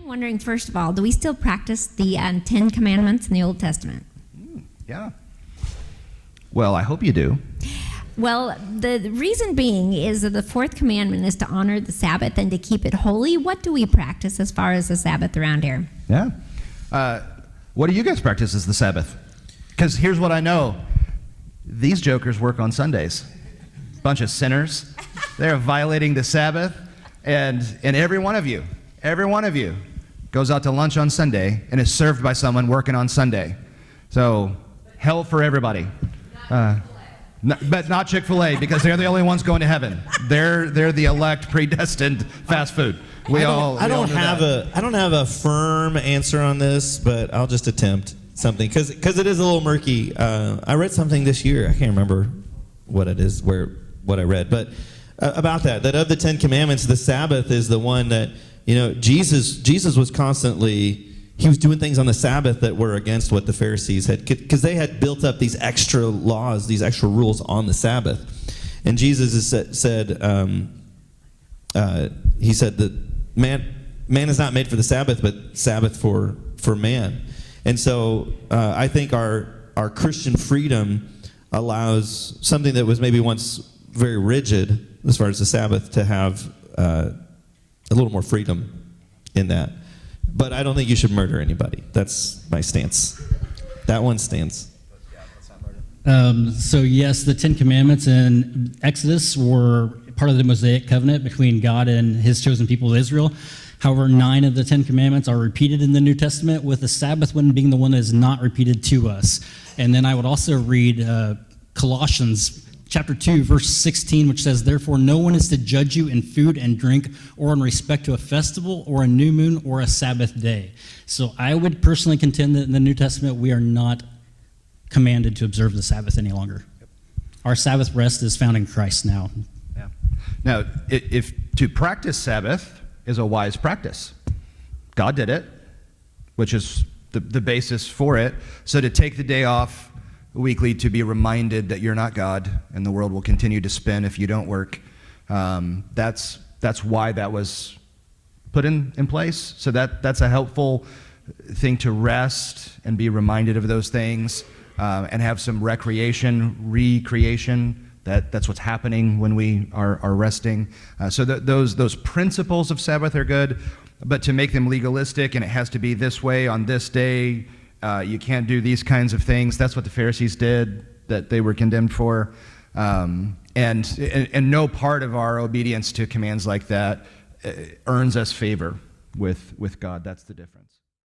wondering, first of all, do we still practice the 10 Commandments in the Old Testament? Yeah. Well, I hope you do. Well, the reason being is that the fourth commandment is to honor the Sabbath and to keep it holy. What do we practice as far as the Sabbath around here? Yeah. What do you guys practice as the Sabbath? Because here's what I know. These jokers work on Sundays. Bunch of sinners. They're violating the Sabbath. And every one of you goes out to lunch on Sunday and is served by someone working on Sunday. So, hell for everybody. But not Chick-fil-A, because they're the only ones going to heaven. They're the elect, predestined fast food. I don't have a firm answer on this, but I'll just attempt something because it is a little murky. I read something this year. I can't remember what it is, what I read, but about that of the 10 Commandments, the Sabbath is the one that Jesus was constantly. He was doing things on the Sabbath that were against what the Pharisees had, because they had built up these extra laws, these extra rules on the Sabbath. And Jesus said that man is not made for the Sabbath, but Sabbath for man. And so I think our Christian freedom allows something that was maybe once very rigid as far as the Sabbath to have a little more freedom in that. But I don't think you should murder anybody. That's my stance. That one stands. So yes, the 10 Commandments in Exodus were part of the Mosaic covenant between God and his chosen people of Israel. However, 9 of the 10 Commandments are repeated in the New Testament, with the Sabbath one being the one that is not repeated to us. And then I would also read Colossians chapter 2, verse 16, which says, "Therefore no one is to judge you in food and drink, or in respect to a festival, or a new moon, or a Sabbath day." So I would personally contend that in the New Testament we are not commanded to observe the Sabbath any longer. Our Sabbath rest is found in Christ now. Yeah. Now, if to practice Sabbath is a wise practice, God did it, which is the basis for it. So to take the day off weekly to be reminded that you're not God and the world will continue to spin if you don't work. That's why that was put in place. So that's a helpful thing to rest and be reminded of those things and have some recreation. That's what's happening when we are resting. So those principles of Sabbath are good, but to make them legalistic and it has to be this way on this day, you can't do these kinds of things. That's what the Pharisees did, that they were condemned for. And no part of our obedience to commands like that earns us favor with God. That's the difference.